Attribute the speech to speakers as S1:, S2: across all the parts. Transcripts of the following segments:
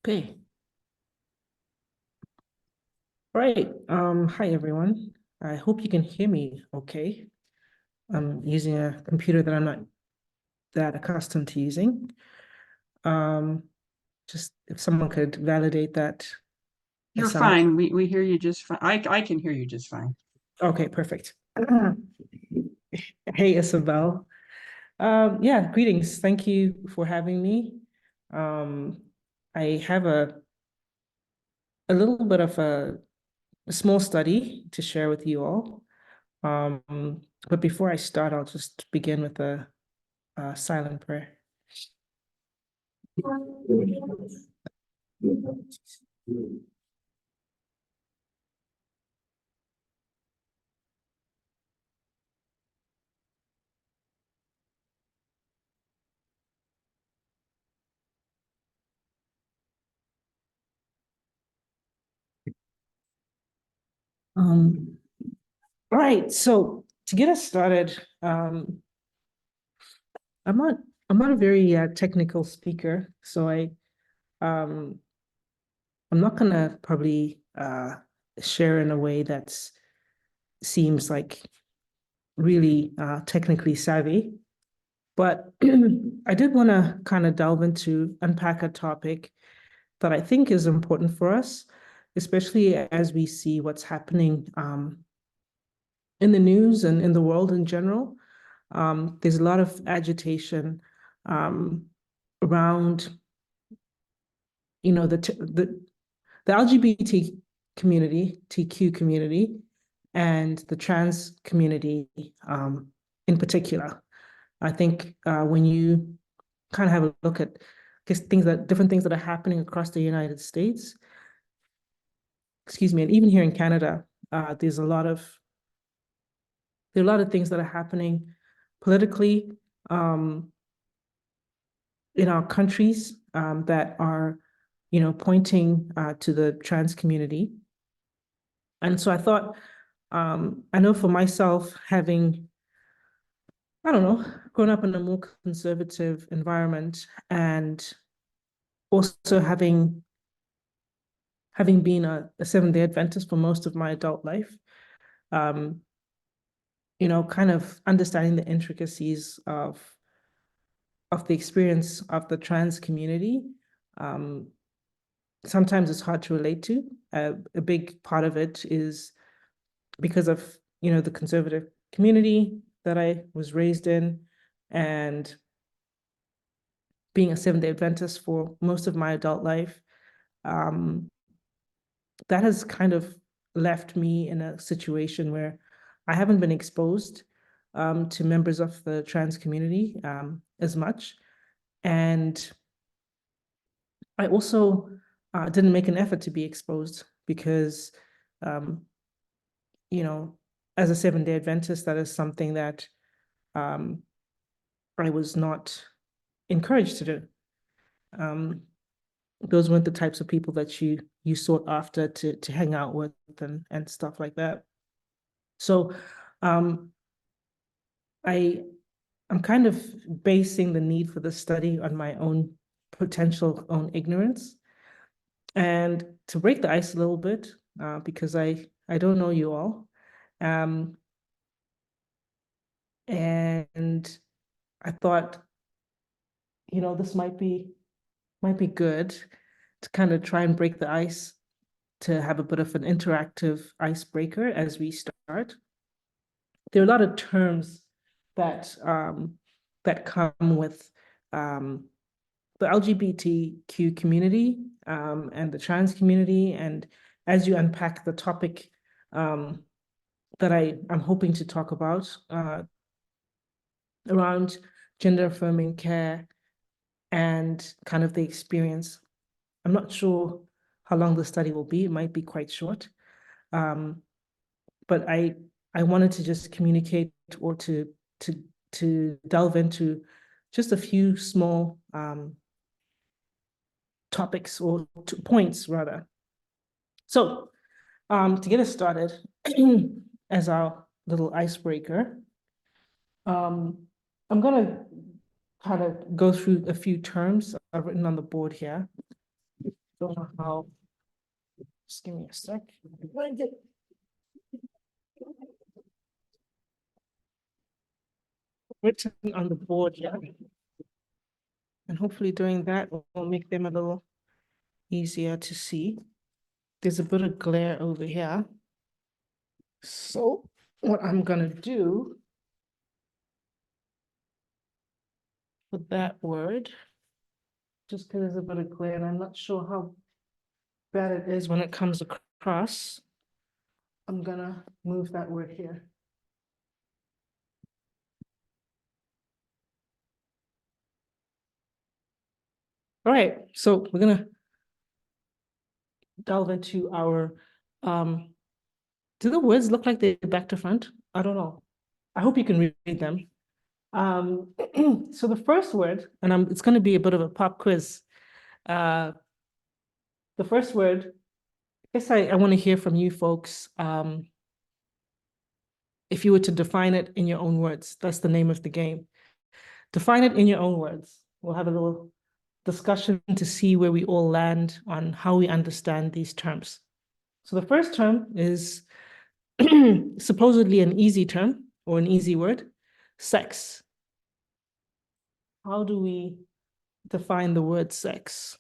S1: Okay. Right. Hi everyone. I hope you can hear me okay. I'm using a computer that I'm not that accustomed to using. Um, just if someone could validate that I
S2: You're
S1: sound
S2: fine. We hear you just fine. I can hear you just fine.
S1: okay, perfect. Hey Isabel. Yeah, greetings. Thank you for having me. Um, I have a little bit of a small study to share with you all. But before I start, I'll just begin with a silent prayer. Um, right. So to get us started, I'm not I'm not a very technical speaker, so um I'm not gonna probably share in a way that seems like really technically savvy. But I did want to kind of delve into unpack a topic that I think is important for us, especially as we see what's happening in the news and in the world in general. There's a lot of agitation um, around, the LGBT community, TQ community, and the trans community in particular. I think when you kind of have a look at different things that are happening across the United States, excuse me, and even here in Canada, there's there are a lot of things that are happening politically um, in our countries that are, pointing to the trans community. And so I thought, I know for myself, having, I don't know, grown up in a more conservative environment and also having been a Seventh-day Adventist for most of my adult life, um, kind of understanding the intricacies of the experience of the trans community. Um, Sometimes it's hard to relate to. A big part of it is because of, the conservative community that I was raised in, and being a Seventh-day Adventist for most of my adult life. Um, that has kind of left me in a situation where I haven't been exposed to members of the trans community as much. And I also didn't make an effort to be exposed because, um, you know, as a Seventh-day Adventist, that is something that um, I was not encouraged to do. Um, those weren't the types of people that you sought after to hang out with and stuff like that. So um, I I'm kind of basing the need for the study on my own potential own ignorance. And to break the ice a little bit, because I don't know you all, um, and I thought, this might be good to kind of try and break the ice, to have a bit of an interactive icebreaker as we start. There are a lot of terms that come with the LGBTQ community and the trans community. And as you unpack the topic um, that I'm hoping to talk about around gender affirming care and kind of the experience, I'm not sure how long the study will be. It might be quite short. Um, but I wanted to just communicate or to to delve into just a few small topics or points rather. So to get us started, as our little icebreaker, um, I'm gonna kind of go through a few terms I've written on the board here. don't know how. Just give me a sec. Written on the board here. And hopefully doing that will make them a little easier to see. There's a bit of glare over here. So what I'm gonna do with that word, just because there's a bit of glare and I'm not sure how bad it is when it comes across, I'm gonna move that word here. All right, so we're gonna delve into our, do the words look like they're back to front? I don't know. I hope you can read them. So the first word, and it's gonna be a bit of a pop quiz. The first word, I guess I want to hear from you folks. If you were to define it in your own words, that's the name of the game. Define it in your own words. We'll have a little discussion to see where we all land on how we understand these terms. So the first term is supposedly an easy term or an easy word, sex. How do we define the word sex?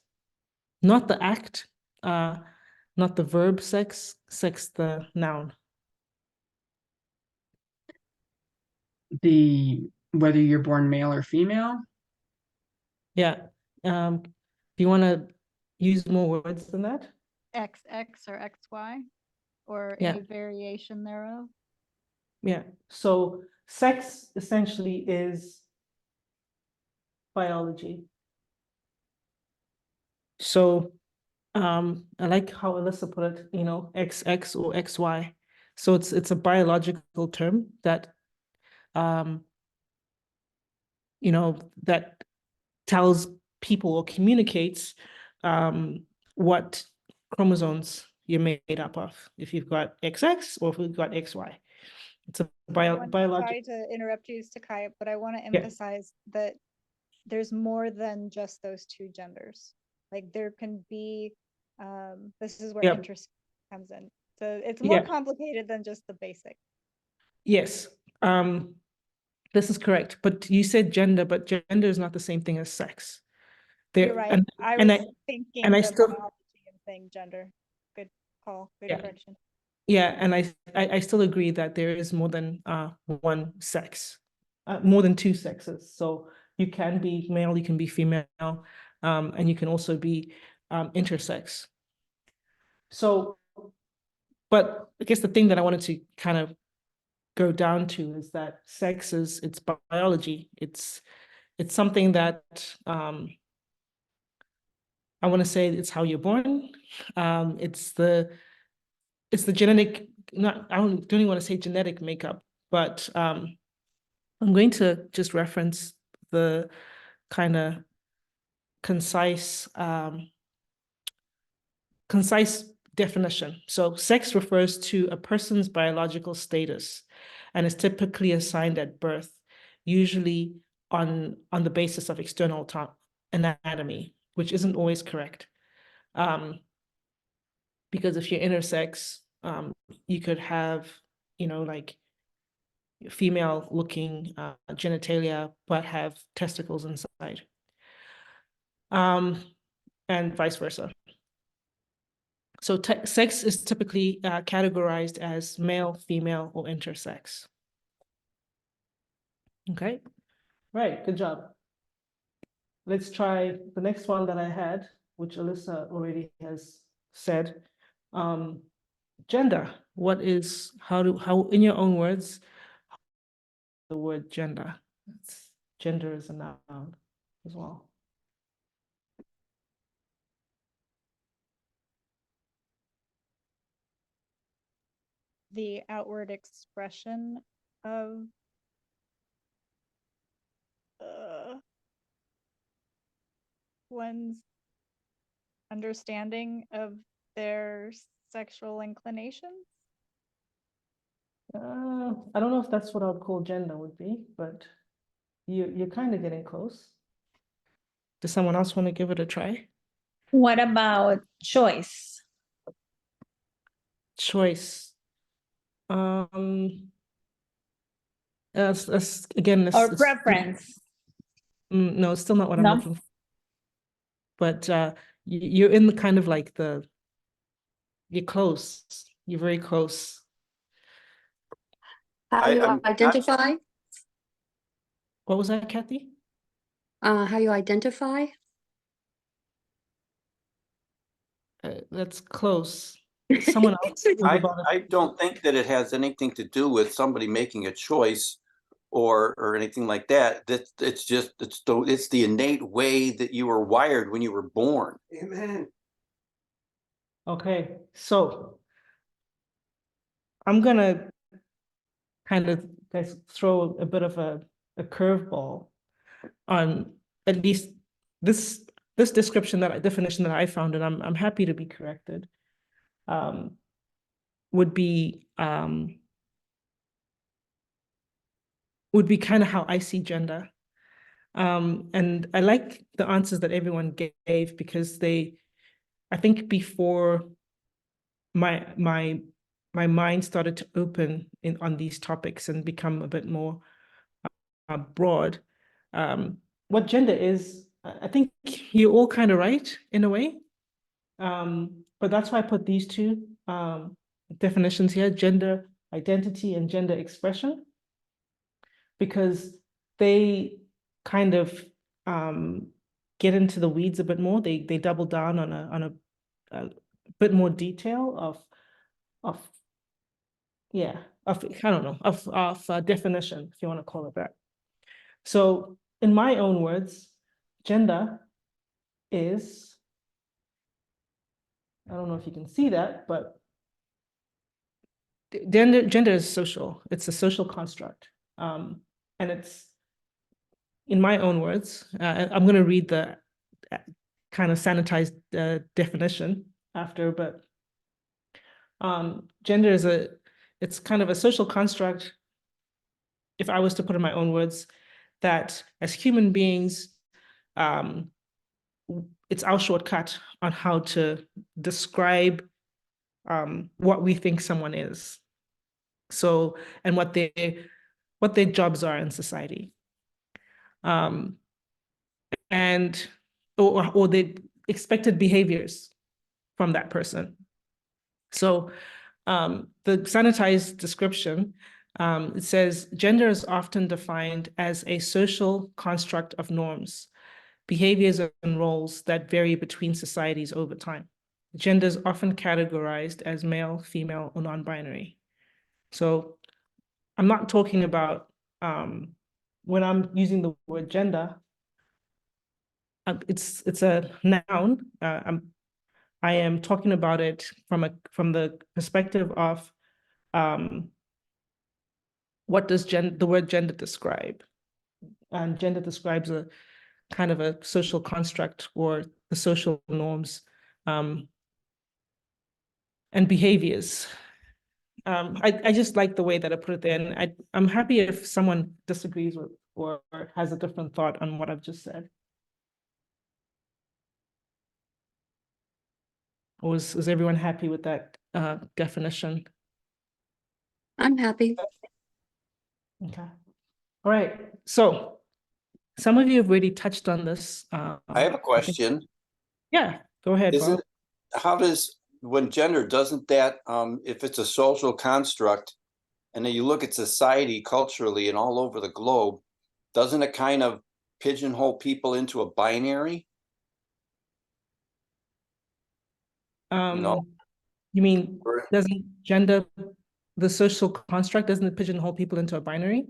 S1: Not the act, not the verb sex, sex the noun.
S2: Whether you're born male or female.
S1: Yeah. Do you want to use more words than that?
S3: XX or XY or
S1: Yeah.
S3: any variation thereof.
S1: Yeah. So sex essentially is biology. So I like how Alyssa put it, XX or XY. So it's a biological term that that tells people or communicates what chromosomes you're made up of. If you've got XX or if you've got XY. It's a biological.
S3: Sorry to interrupt you, Sakai, but I want to
S1: Yeah.
S3: emphasize that there's more than just those two genders. Like there can be, this is where
S1: Yep.
S3: interest comes in. So it's more
S1: Yeah.
S3: complicated than just the basic.
S1: Yes. This is correct. But you said gender, but gender is not the same thing as sex.
S3: You're right. I was thinking the biology and saying gender. Good call. Good correction.
S1: Yeah, and I still agree that there is more than one sex, more than two sexes. So you can be male, you can be female, and you can also be intersex. So, but I guess the thing that I wanted to kind of go down to is that sex it's biology. It's something that I want to say it's how you're born. It's the genetic, I don't even want to say genetic makeup, but I'm going to just reference the kind of concise definition. So sex refers to a person's biological status and is typically assigned at birth, usually on the basis of external anatomy, which isn't always correct. Because if you're intersex, you could have, like female looking genitalia, but have testicles inside. And vice versa. So sex is typically categorized as male, female, or intersex. Okay, right, good job. Let's try the next one that I had, which Alyssa already has said. Gender. What is, how in your own words, the word gender? Gender is a noun as well.
S3: The outward expression of one's understanding of their sexual inclinations.
S1: I don't know if that's what I would call gender would be, but you're kind of getting close. Does someone else want to give it a try?
S4: What about choice.
S1: Choice. Again,
S4: Or preference.
S1: no, it's still not what I'm
S4: No?
S1: looking for. But you're in the kind of like you're close. You're very close.
S5: How you
S6: I'm not-
S5: identify?
S1: What was that, Kathy?
S5: How you identify?
S1: That's close. Someone else.
S6: I don't think that it has anything to do with somebody making a choice or anything like that. It's just it's the innate way that you were wired when you were born. Amen.
S1: Okay, so I'm gonna kind of throw a bit of a curveball on at least this definition that I found, and I'm happy to be corrected. Would be kind of how I see gender. And I like the answers that everyone gave because I think before my mind started to open on these topics and become a bit more broad. What gender is, I think you're all kind of right in a way. But that's why I put these two definitions here: gender identity and gender expression, because they kind of get into the weeds a bit more. They double down on a bit more detail of I don't know, of definition, if you want to call it that. So in my own words, gender is, I don't know if you can see that, but gender is social. It's a social construct. And it's, in my own words, I'm going to read the kind of sanitized definition after, but gender is it's kind of a social construct, if I was to put in my own words, that as human beings, it's our shortcut on how to describe what we think someone is. So, and what their jobs are in society. And or the expected behaviors from that person. So the sanitized description, it says, gender is often defined as a social construct of norms, behaviors and roles that vary between societies over time. Gender is often categorized as male, female, or non-binary. So I'm not talking about, when I'm using the word gender, it's a noun. I am talking about it from the perspective of what does the word gender describe? And gender describes a kind of a social construct or the social norms and behaviors. I just like the way that I put it there, and I'm happy if someone disagrees with or has a different thought on what I've just said. Or is everyone happy with that definition?
S5: I'm happy.
S1: Okay. All right. So some of you have already touched on this.
S6: I have a question.
S1: Yeah, go ahead, Bob.
S6: When gender, doesn't that, if it's a social construct, and then you look at society culturally and all over the globe, doesn't it kind of pigeonhole people into a binary?
S1: You mean, doesn't gender, the social construct, doesn't it pigeonhole people into a binary?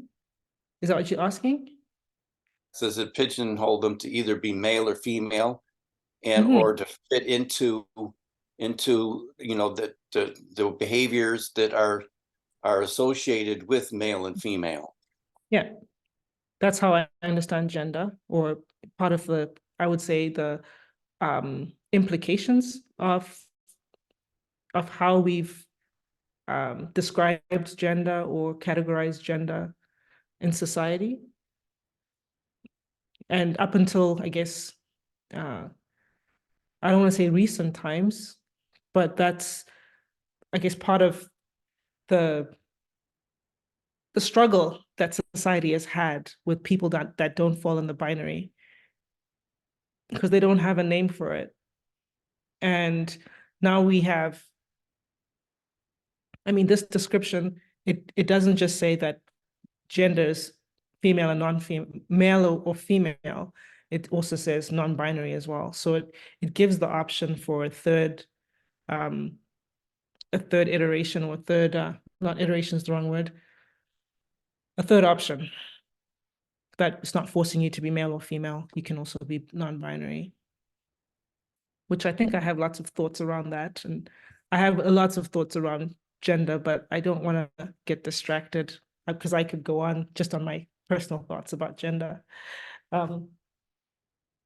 S1: Is that what you're asking?
S6: Does it pigeonhole them to either be male or female, and or to fit into the behaviors that are associated with male and female?
S1: Yeah, that's how I understand gender, or part of I would say the implications of how we've described gender or categorized gender in society. And up until, I guess, I don't want to say recent times, but that's, I guess, part of the struggle that society has had with people that don't fall in the binary, because they don't have a name for it. And now we have, I mean, this description, it doesn't just say that genders, female and non-female, male or female, it also says non-binary as well. So it gives the option for a third iteration, or not iteration is the wrong word, a third option, that it's not forcing you to be male or female. You can also be non-binary, which I think I have lots of thoughts around that. And I have lots of thoughts around gender, but I don't want to get distracted, because I could go on just on my personal thoughts about gender.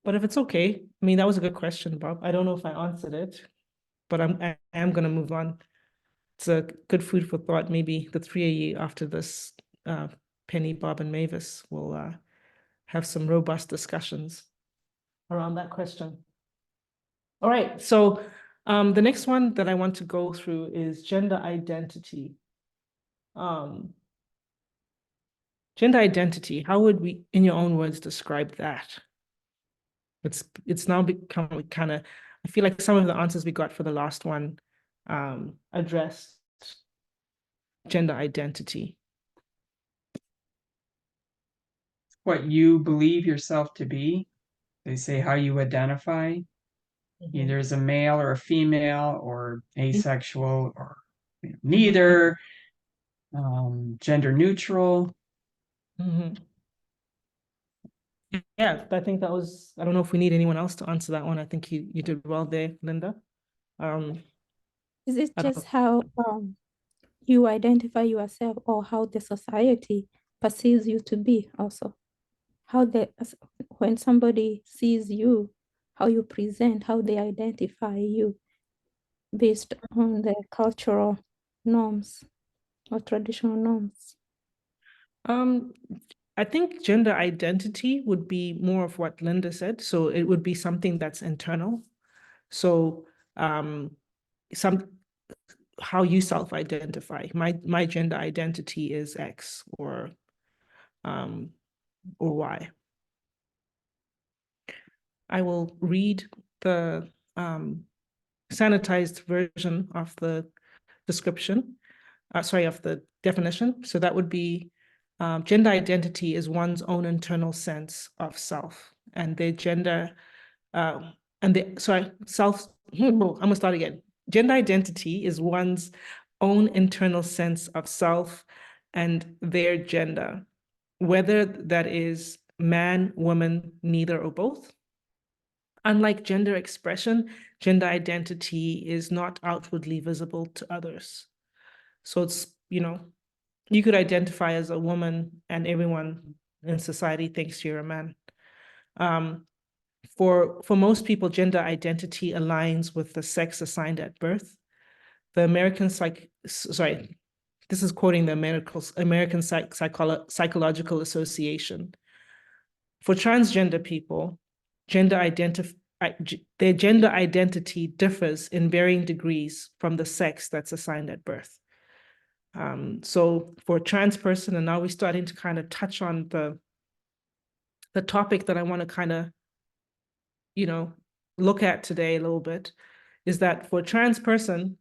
S1: But if it's okay, I mean, that was a good question, Bob. I don't know if I answered it, but I am going to move on. It's a good food for thought. Maybe the three of you after this, Penny, Bob, and Mavis, will have some robust discussions around that question. All right, so the next one that I want to go through is gender identity. Gender identity, how would we, in your own words, describe that? It's now become kind of, I feel like some of the answers we got for the last one addressed gender identity.
S2: What you believe yourself to be. They say how you identify, either as a male or a female or asexual or neither, gender neutral.
S1: Mm-hmm. Yeah, I think that was, I don't know if we need anyone else to answer that one. I think you did well there, Linda.
S4: Is it
S1: I don't
S4: just how you identify yourself, or how the society perceives you to be also? How when somebody sees you, how you present, how they identify you based on the cultural norms or traditional norms?
S1: I think gender identity would be more of what Linda said. So it would be something that's internal. So how you self-identify. My gender identity is X or Y. I will read the sanitized version of the description, of the definition. So that would be gender identity is one's own internal sense of self, and their gender, I'm gonna start again. Gender identity is one's own internal sense of self and their gender, whether that is man, woman, neither, or both. Unlike gender expression, gender identity is not outwardly visible to others. So it's, you could identify as a woman and everyone in society thinks you're a man. For most people, gender identity aligns with the sex assigned at birth. The this is quoting the American Psychological Association. For transgender people, their gender identity differs in varying degrees from the sex that's assigned at birth. So for a trans person, and now we're starting to kind of touch on the topic that I want to kind of, look at today a little bit, is that for a trans person,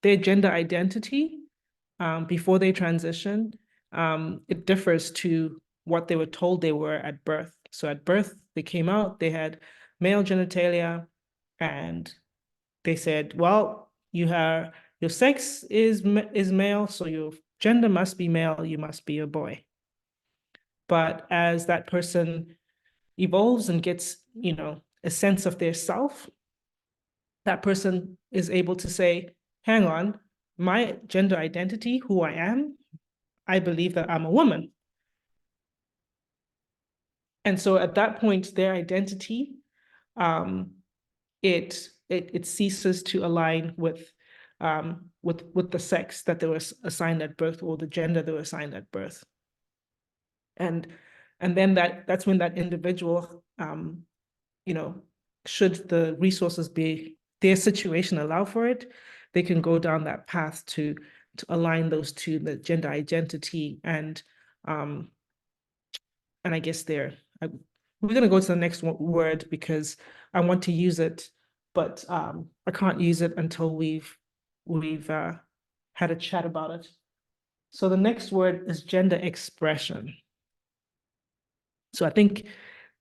S1: their gender identity before they transition, it differs to what they were told they were at birth. So at birth, they came out, they had male genitalia, and they said, well, your sex is male, so your gender must be male, you must be a boy. But as that person evolves and gets, a sense of their self, that person is able to say, hang on, my gender identity, who I am, I believe that I'm a woman. And so at that point, their identity, it ceases to align with the sex that they were assigned at birth, or the gender they were assigned at birth. And then that's when that individual, should the resources be, their situation allow for it, they can go down that path to align those two, the gender identity and I guess we're going to go to the next word because I want to use it, but I can't use it until we've had a chat about it. So the next word is gender expression. So I think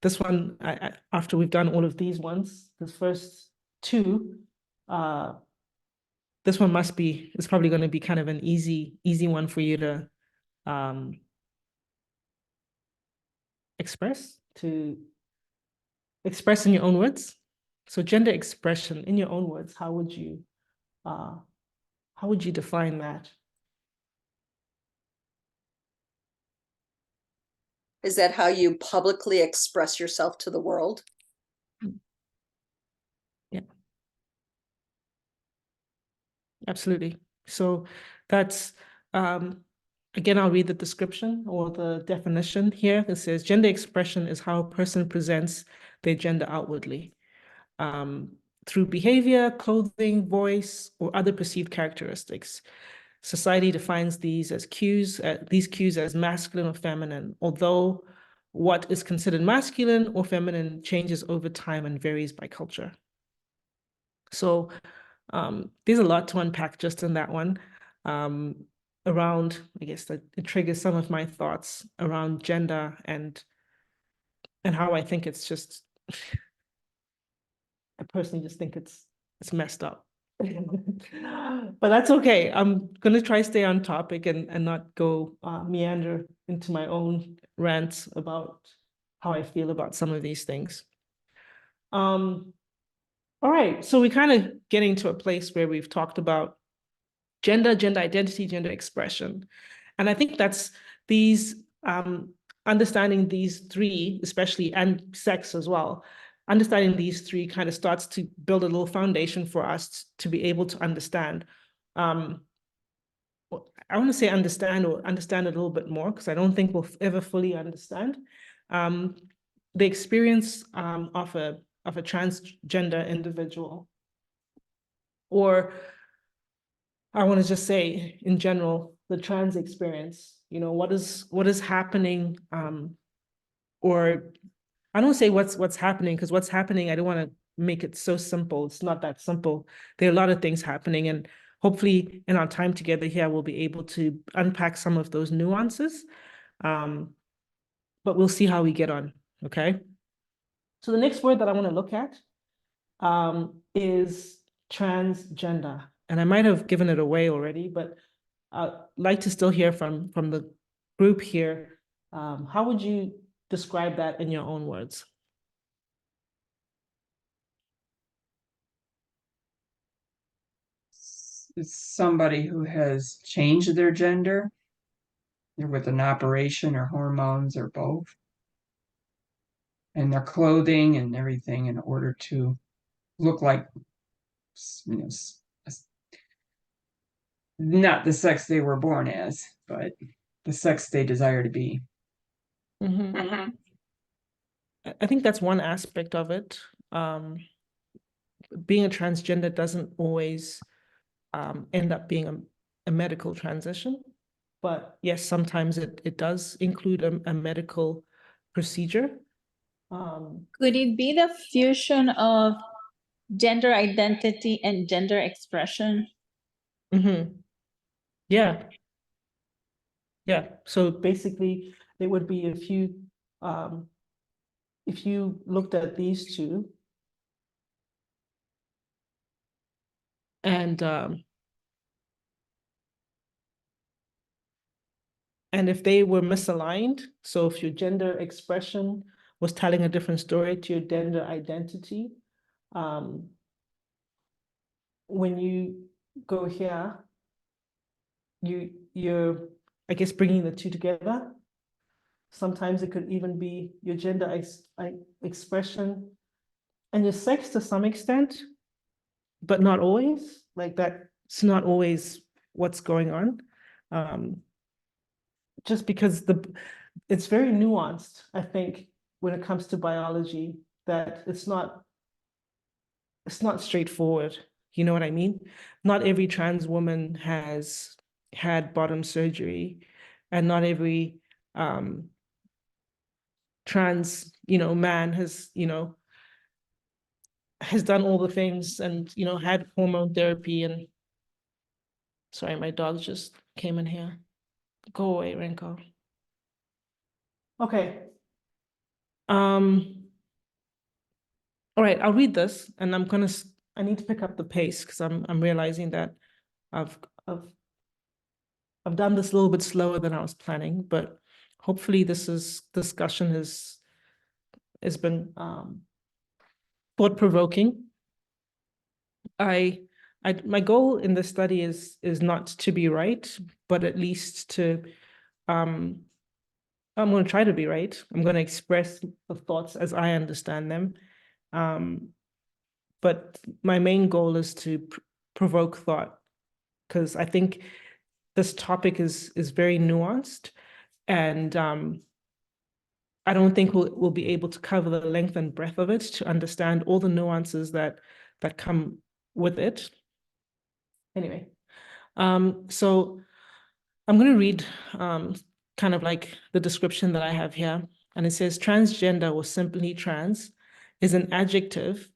S1: this one, after we've done all of these ones, the first two, this one it's probably going to be kind of an easy one for you to express in your own words. So gender expression in your own words, how would you define that?
S7: Is that how you publicly express yourself to the world?
S1: Yeah. Absolutely. So that's, again, I'll read the description or the definition here. It says gender expression is how a person presents their gender outwardly through behavior, clothing, voice, or other perceived characteristics. Society defines these cues as masculine or feminine, although what is considered masculine or feminine changes over time and varies by culture. So there's a lot to unpack just in that one. Around, I guess that it triggers some of my thoughts around gender and how I think it's just, I personally just think it's messed up. But that's okay. I'm gonna try to stay on topic and not go meander into my own rants about how I feel about some of these things. All right, so we're kind of getting to a place where we've talked about gender identity, gender expression. And I think that's these, understanding these three, especially, and sex as well, understanding these three kind of starts to build a little foundation for us to be able to understand. I want to say understand or understand a little bit more, because I don't think we'll ever fully understand the experience of a transgender individual. Or I want to just say in general, the trans experience, what is happening, or I don't say what's happening, because what's happening, I don't want to make it so simple. It's not that simple. There are a lot of things happening, and hopefully in our time together here, we'll be able to unpack some of those nuances. But we'll see how we get on, okay? So the next word that I want to look at is transgender. And I might have given it away already, but I'd like to still hear from the group here. How would you describe that in your own words?
S2: It's somebody who has changed their gender, either with an operation or hormones or both, and their clothing and everything in order to look like, not the sex they were born as, but the sex they desire to be.
S1: I think that's one aspect of it. Being a transgender doesn't always end up being a medical transition, but yes, sometimes it does include a medical procedure.
S8: Could it be the fusion of gender identity and gender expression?
S1: Yeah. So basically, it would be if you looked at these two and if they were misaligned, so if your gender expression was telling a different story to your gender identity, when you go here, you're, I guess, bringing the two together. Sometimes it could even be your gender expression and your sex to some extent, but not always. Like that's not always what's going on. Just because it's very nuanced, I think, when it comes to biology, that it's not it's not straightforward. You know what I mean? Not every trans woman has had bottom surgery, and not every trans, man has, has done all the things and, had hormone therapy. And sorry, my dog just came in here. Go away, Renko. Okay. All right, I'll read this, and I need to pick up the pace because I'm realizing that I've done this a little bit slower than I was planning, but hopefully discussion has been thought-provoking. My goal in this study is not to be right, but at least to I'm going to try to be right. I'm going to express the thoughts as I understand them. But my main goal is to provoke thought, because I think this topic is very nuanced, and I don't think we'll be able to cover the length and breadth of it to understand all the nuances that come with it. Anyway, so I'm going to read kind of like the description that I have here, and it says transgender, or simply trans, is an adjective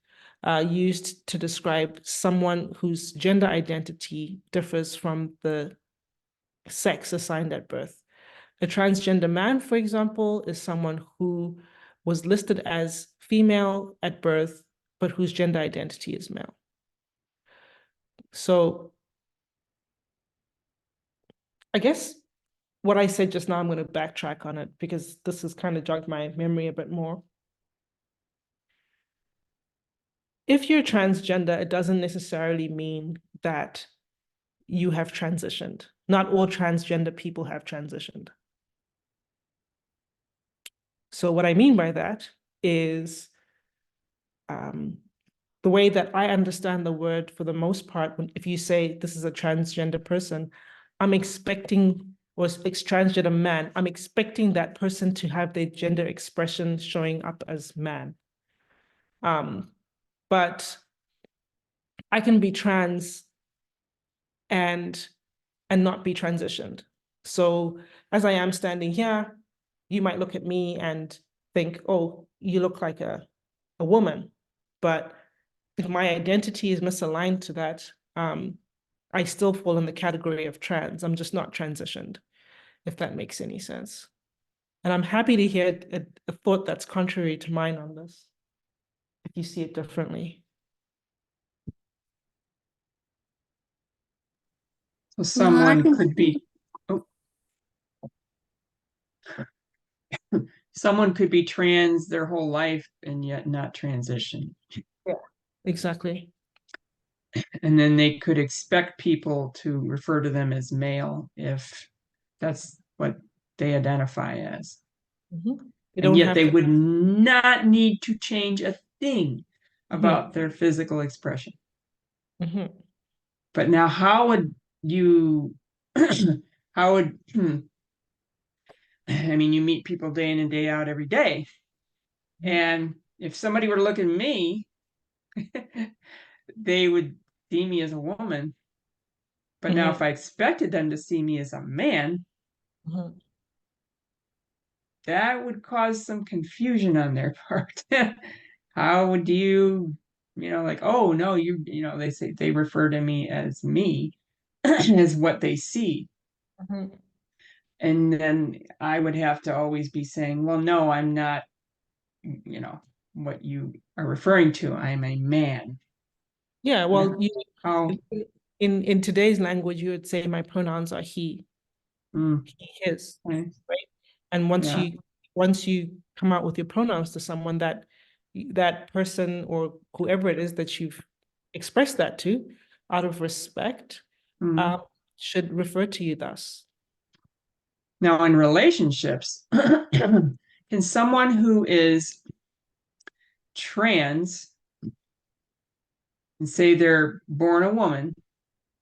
S1: used to describe someone whose gender identity differs from the sex assigned at birth. A transgender man, for example, is someone who was listed as female at birth, but whose gender identity is male. So I guess what I said just now, I'm going to backtrack on it because this has kind of jogged my memory a bit more. If you're transgender, it doesn't necessarily mean that you have transitioned. Not all transgender people have transitioned. So what I mean by that is the way that I understand the word for the most part, if you say this is a transgender person, I'm expecting, or it's transgender man, I'm expecting that person to have their gender expression showing up as man. But I can be trans and not be transitioned. So as I am standing here, you might look at me and think, oh, you look like a woman. But if my identity is misaligned to that, I still fall in the category of trans. I'm just not transitioned, if that makes any sense. And I'm happy to hear a thought that's contrary to mine on this, if you see it differently.
S2: So someone could be, someone could be trans their whole life and yet not transition.
S1: Yeah, exactly.
S2: And then they could expect people to refer to them as male if that's what they identify as. And yet they would not need to change a thing about their physical expression. But now how would you, how would, I mean, you meet people day in and day out every day. And if somebody were to look at me, they would see me as a woman. But now if I expected them to see me as a man, that would cause some confusion on their part. How would you, like, oh no, they say they refer to me as as what they see. And then I would have to always be saying, well, no, I'm not, what you are referring to. I'm a man.
S1: Yeah, well, in today's language, you would say my pronouns are he, his, right? And once you come out with your pronouns to someone, that person or whoever it is that you've expressed that to, out of respect, should refer to you thus.
S2: Now, in relationships, can someone who is trans and say they're born a woman,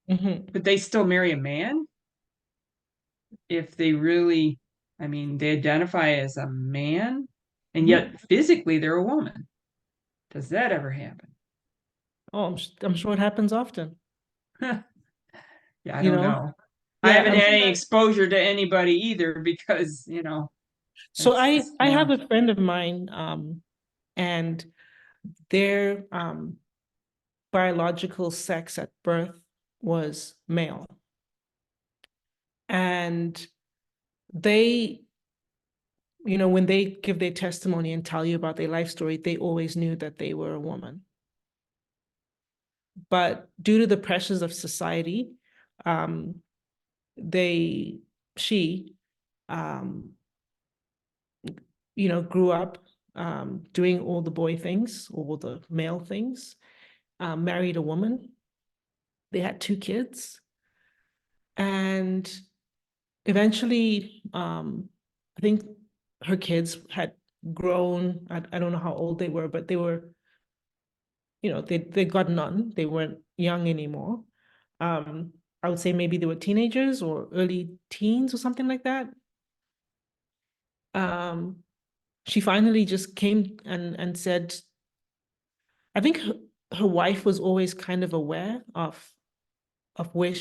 S2: but they still marry a man? If they really, they identify as a man, and yet physically they're a woman. Does that ever happen?
S1: Oh, I'm sure it happens often.
S2: Yeah, I
S1: You
S2: don't
S1: know?
S2: know. I
S1: Yeah,
S2: haven't
S1: I'm
S2: had
S1: sure
S2: any
S1: that-
S2: exposure to anybody either because,
S1: So
S2: it's,
S1: I
S2: yeah.
S1: have a friend of mine, and their biological sex at birth was male. And they, when they give their testimony and tell you about their life story, they always knew that they were a woman. But due to the pressures of society, she, grew up doing all the boy things, all the male things, married a woman. They had 2 kids. And eventually, I think her kids had grown. I don't know how old they were, but they were, they got none. They weren't young anymore. I would say maybe they were teenagers or early teens or something like that. She finally just came and said, I think her wife was always kind of aware of where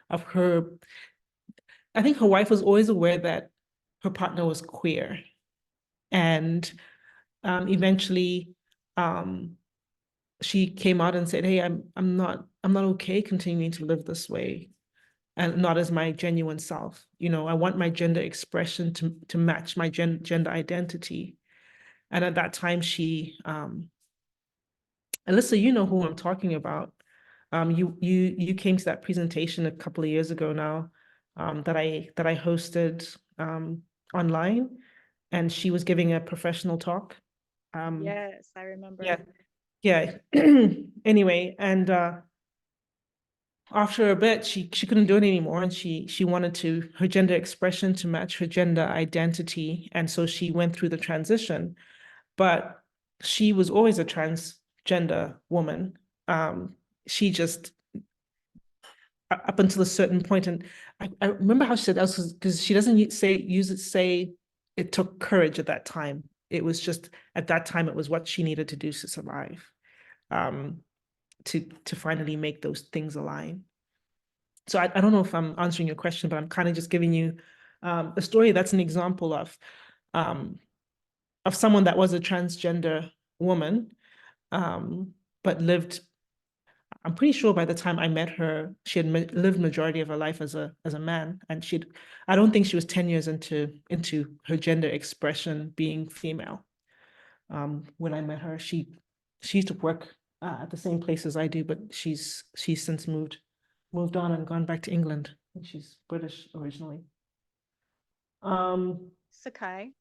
S1: of her. I think her wife was always aware that her partner was queer, and eventually, she came out and said, "Hey, I'm not okay continuing to live this way, and not as my genuine self. I want my gender expression to match my gender identity." And at that time, she, Alyssa, you know who I'm talking about. You came to that presentation a couple of years ago now, that I hosted online, and she was giving a professional talk.
S3: Yes, I remember.
S1: Yeah. Anyway, and after a bit, she couldn't do it anymore, and she wanted her gender expression to match her gender identity, and so she went through the transition. But she was always a transgender woman. She just, up until a certain point, and I remember how she said that, because she doesn't say it took courage at that time. It was just, at that time, it was what she needed to do to survive, to finally make those things align. So I don't know if I'm answering your question, but I'm kind of just giving you a story that's an example of someone that was a transgender woman, but lived. I'm pretty sure by the time I met her, she had lived majority of her life as a man, and I don't think she was 10 years into her gender expression being female. When I met her, she used to work at the same place as I do, but she's since moved on and gone back to England. She's British originally.
S3: Sakai.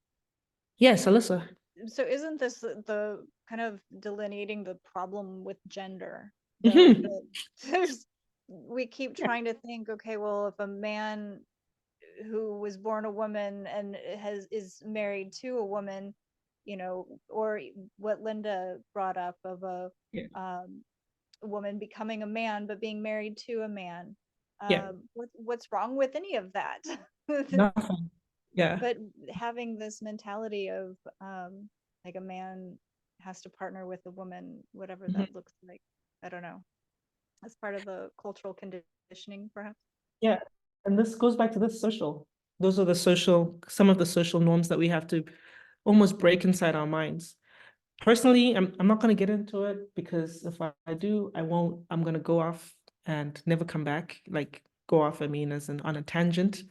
S1: Yes, Alyssa.
S3: So isn't this the kind of delineating the problem with gender?
S1: Mhm.
S3: We keep trying to think, okay, well, if a man who was born a woman and is married to a woman, or what Linda brought up of a woman becoming a man but being married to a man, what's wrong with any of that?
S1: Nothing. Yeah.
S3: But having this mentality of like a man has to partner with a woman, whatever that looks like, I don't know, that's part of the cultural conditioning, perhaps.
S1: Yeah, and this goes back to those are some of the social norms that we have to almost break inside our minds. Personally, I'm not going to get into it, because if I do, I'm going to go off and never come back. Like, go off, I mean, as on a tangent,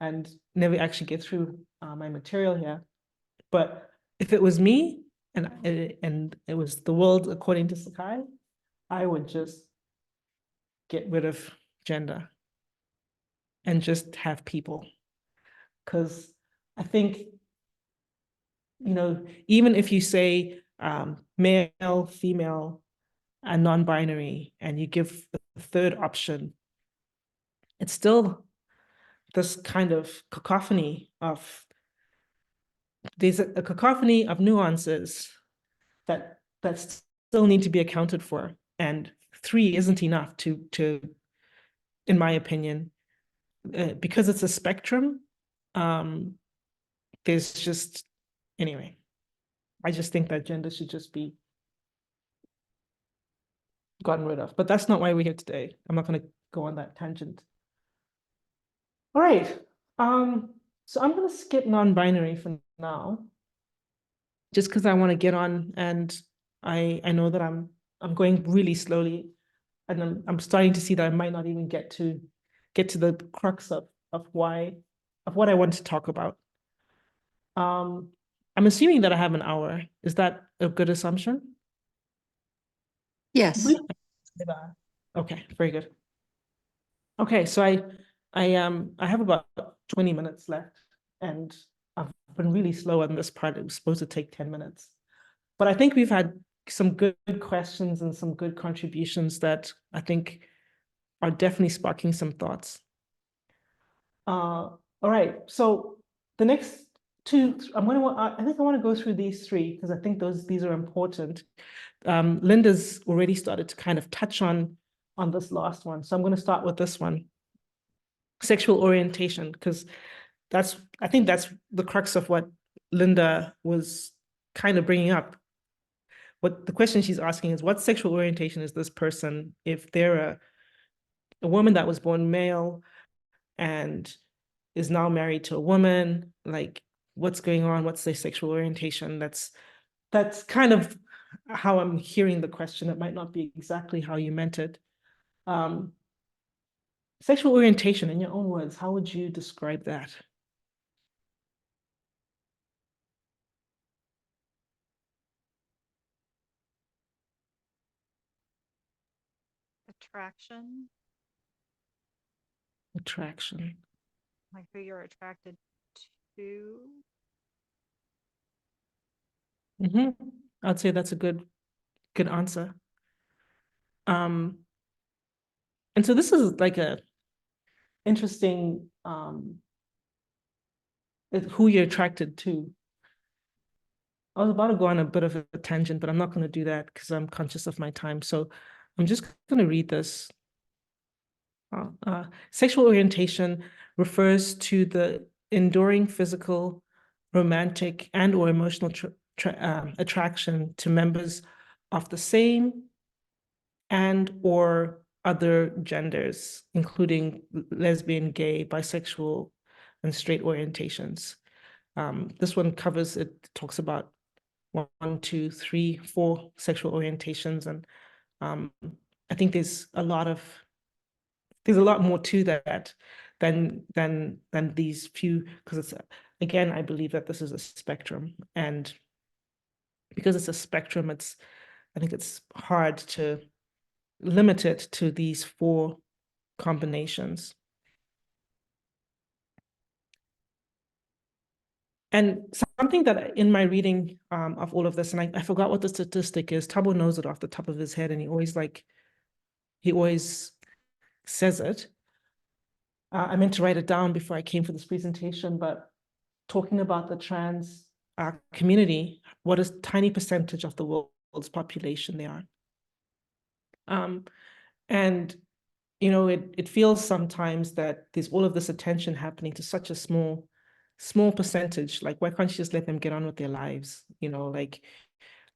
S1: and never actually get through my material here. But if it was me, and it was the world according to Sakai, I would just get rid of gender and just have people. Because I think, even if you say male, female, and non-binary, and you give the third option, it's still this kind of cacophony of, there's a cacophony of nuances that still need to be accounted for. And 3 isn't enough to, in my opinion, because it's a spectrum. There's just, anyway, I just think that gender should just be gotten rid of. But that's not why we're here today. I'm not going to go on that tangent. All right. So I'm going to skip non-binary for now, just because I want to get on, and I know that I'm going really slowly, and I'm starting to see that I might not even get to the crux of what I want to talk about. I'm assuming that I have an hour. Is that a good assumption?
S5: Yes.
S1: Okay, very good. Okay, so I have about 20 minutes left, and I've been really slow on this part. It was supposed to take 10 minutes. But I think we've had some good questions and some good contributions that I think are definitely sparking some thoughts. All right, so the next two, I think I want to go through these three because I think these are important. Linda's already started to kind of touch on this last one. So I'm going to start with this one. Sexual orientation, because I think that's the crux of what Linda was kind of bringing up. What the question she's asking is, what sexual orientation is this person if they're a woman that was born male and is now married to a woman? Like, what's going on? What's their sexual orientation? That's kind of how I'm hearing the question. It might not be exactly how you meant it. Sexual orientation, in your own words, how would you describe that?
S3: Attraction,
S1: Attraction.
S3: like who you're attracted to.
S1: I'd say that's a good answer. And so this is like a interesting who you're attracted to. I was about to go on a bit of a tangent, but I'm not going to do that because I'm conscious of my time. So I'm just going to read this. Sexual orientation refers to the enduring physical, romantic, and or emotional attraction to members of the same and or other genders, including lesbian, gay, bisexual, and straight orientations. This one covers, it talks about 1, 2, 3, 4 sexual orientations. And I think there's a lot more to that than these few, because it's, again, I believe that this is a spectrum. And because it's a spectrum, I think it's hard to limit it to these 4 combinations. And something that in my reading of all of this, and I forgot what the statistic is, Tabo knows it off the top of his head, and he always says it. I meant to write it down before I came for this presentation, but talking about the trans community, what a tiny percentage of the world's population they are. And you know, it feels sometimes that there's all of this attention happening to such a small percentage. Like, why can't you just let them get on with their lives? You know, like,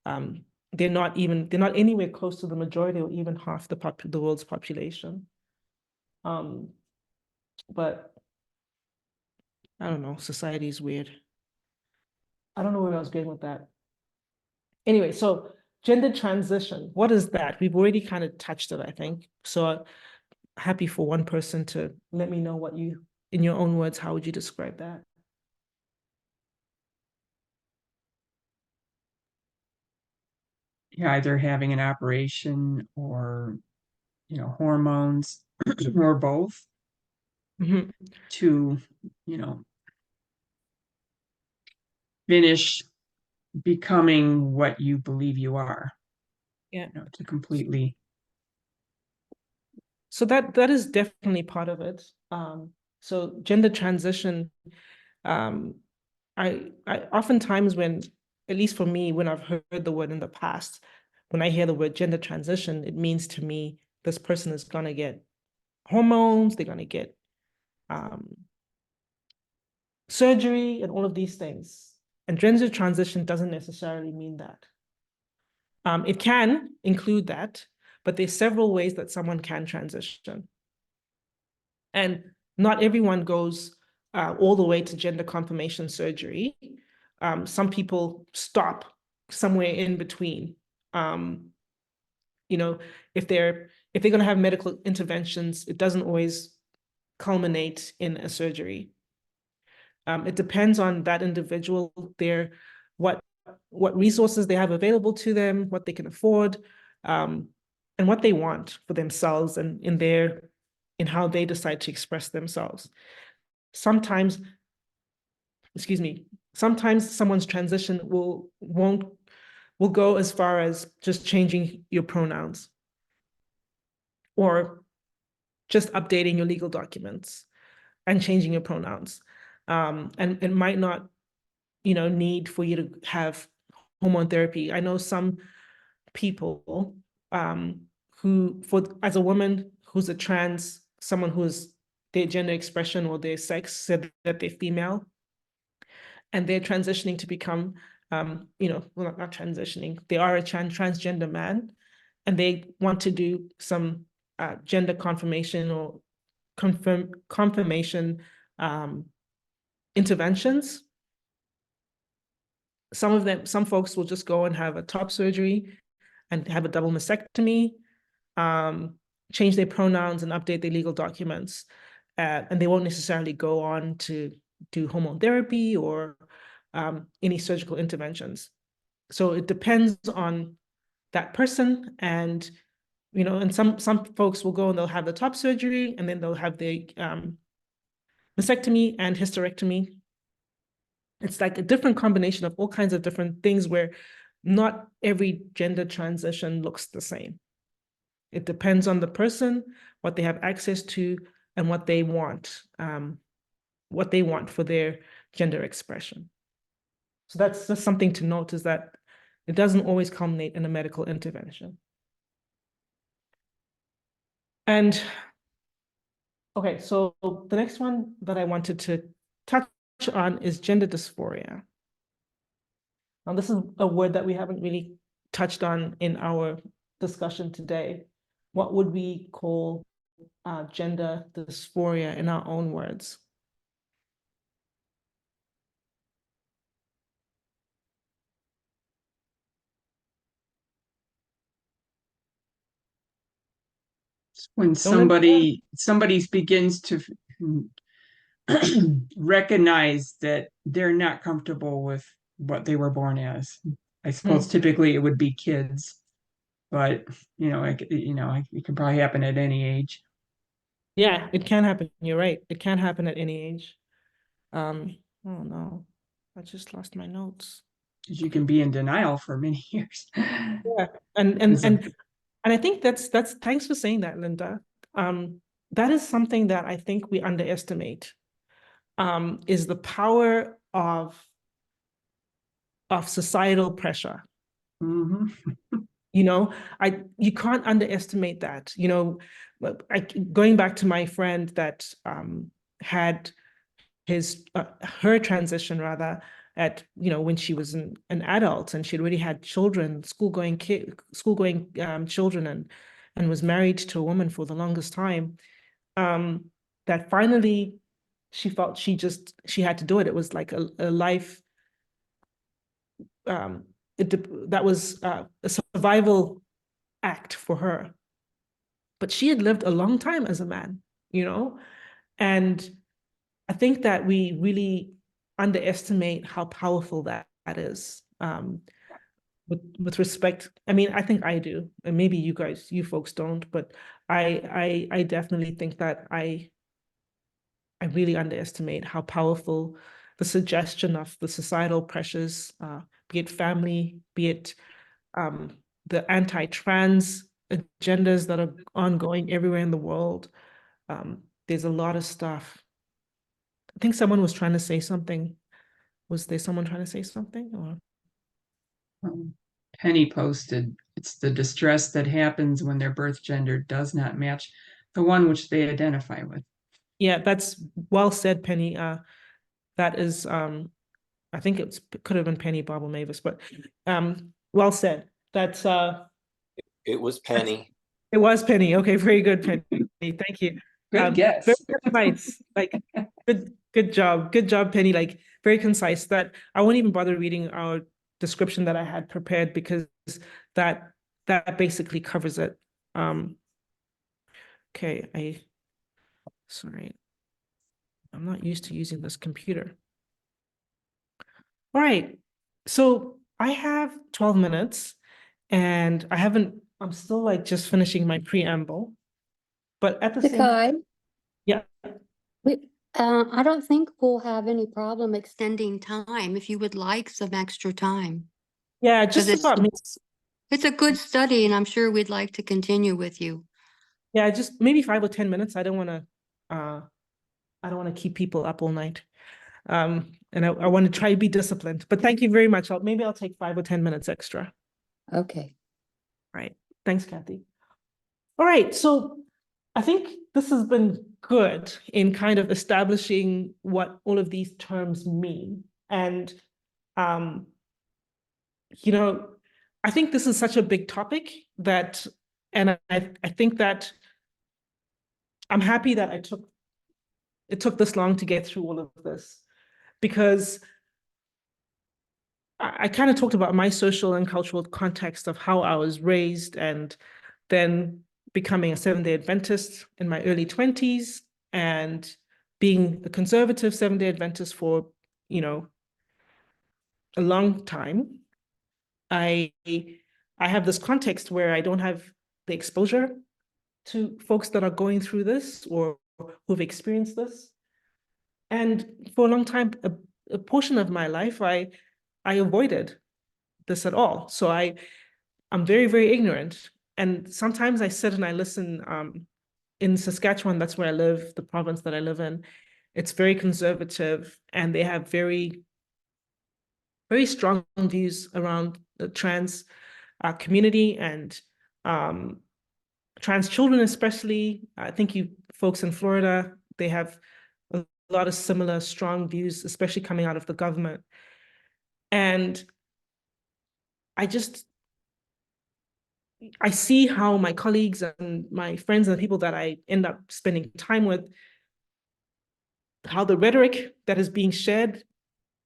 S1: they're not anywhere close to the majority or even half the world's population. But I don't know, society is weird. I don't know where I was going with that. Anyway, so gender transition, what is that? We've already kind of touched it, I think. So happy for one person to let me know what you, in your own words, how would you describe that?
S2: Yeah, either having an operation or, hormones or both to, finish becoming what you believe you are.
S1: Yeah.
S2: To completely.
S1: So that is definitely part of it. So gender transition, I oftentimes when, at least for me, when I've heard the word in the past, when I hear the word gender transition, it means to me, this person is gonna get hormones, they're gonna get surgery and all of these things. And gender transition doesn't necessarily mean that. It can include that, but there's several ways that someone can transition. And not everyone goes all the way to gender confirmation surgery. Some people stop somewhere in between. You know, if they're going to have medical interventions, it doesn't always culminate in a surgery. It depends on that individual, what resources they have available to them, what they can afford, and what they want for themselves and in how they decide to express themselves. Sometimes someone's transition will go as far as just changing your pronouns or just updating your legal documents and changing your pronouns. And it might not, need for you to have hormone therapy. I know some people who, as a woman who's a trans, someone who's their gender expression or their sex said that they're female, and they're transitioning to become, well, not transitioning, they are a transgender man, and they want to do some gender confirmation or confirmation interventions. Some folks will just go and have a top surgery and have a double mastectomy, change their pronouns and update their legal documents. And they won't necessarily go on to do hormone therapy or any surgical interventions. So it depends on that person. And, and some folks will go and they'll have the top surgery and then they'll have the mastectomy and hysterectomy. It's like a different combination of all kinds of different things where not every gender transition looks the same. It depends on the person, what they have access to, and what they want for their gender expression. So that's just something to note, is that it doesn't always culminate in a medical intervention. And okay, so the next one that I wanted to touch on is gender dysphoria. Now, this is a word that we haven't really touched on in our discussion today. What would we call gender dysphoria in our own words?
S2: When somebody begins to recognize that they're not comfortable with what they were born as. I suppose typically it would be kids, but it can probably happen at any age.
S1: Yeah, it can happen. You're right. It can happen at any age. Oh no, I just lost my notes.
S2: Because you can be in denial for many years.
S1: Yeah, and I think that's thanks for saying that, Linda. That is something that I think we underestimate. Is the power of societal pressure.
S2: Mm-hmm.
S1: You can't underestimate that. Going back to my friend that had her transition rather at when she was an adult, and she'd already had children, school-going children, and was married to a woman for the longest time, that finally she felt she had to do it. It was like a life that was a survival act for her. But she had lived a long time as a man, and I think that we really underestimate how powerful that is. With respect, I mean, I think I do, and maybe you folks don't, but I definitely think that I really underestimate how powerful the suggestion of the societal pressures, be it family, be it the anti-trans agendas that are ongoing everywhere in the world. There's a lot of stuff. I think someone was trying to say something. Was there someone trying to say something? Or
S2: Penny posted, it's the distress that happens when their birth gender does not match the one which they identify with.
S1: Yeah, that's well said, Penny. That is, I think it could have been Penny Barber Mavis, but well said. That's
S6: It was Penny.
S1: It was Penny. Okay, very good, Penny. Thank you.
S2: Good guess.
S1: Very concise. Like, good job. Good job, Penny. Like, very concise. That I won't even bother reading our description that I had prepared because that basically covers it. Okay, sorry. I'm not used to using this computer. All right. So I have 12 minutes and I'm still like just finishing my preamble. But at the same
S5: Sakai,
S1: yeah.
S5: I don't think we'll have any problem extending time if you would like some extra time.
S1: Yeah,
S5: 'Cause
S1: just about me.
S5: it's a good study and I'm sure we'd like to continue with you.
S1: Yeah, just maybe 5 or 10 minutes. I don't want to keep people up all night. And I want to try to be disciplined. But thank you very much. Maybe I'll take 5 or 10 minutes extra.
S5: Okay.
S1: Right. Thanks, Kathy. All right. So I think this has been good in kind of establishing what all of these terms mean. And, you know, I think this is such a big topic that, and I think that I'm happy that it took this long to get through all of this, because I kind of talked about my social and cultural context of how I was raised, and then becoming a Seventh-day Adventist in my early 20s and being a conservative Seventh-day Adventist for, a long time. I have this context where I don't have the exposure to folks that are going through this or who've experienced this. And for a long time, a portion of my life, I avoided this at all. So I'm very, very ignorant. And sometimes I sit and I listen. In Saskatchewan, that's where I live, the province that I live in. It's very conservative, and they have very, very strong views around the trans community and trans children, especially. I think you folks in Florida, they have a lot of similar strong views, especially coming out of the government. And I see how my colleagues and my friends and the people that I end up spending time with, how the rhetoric that is being shared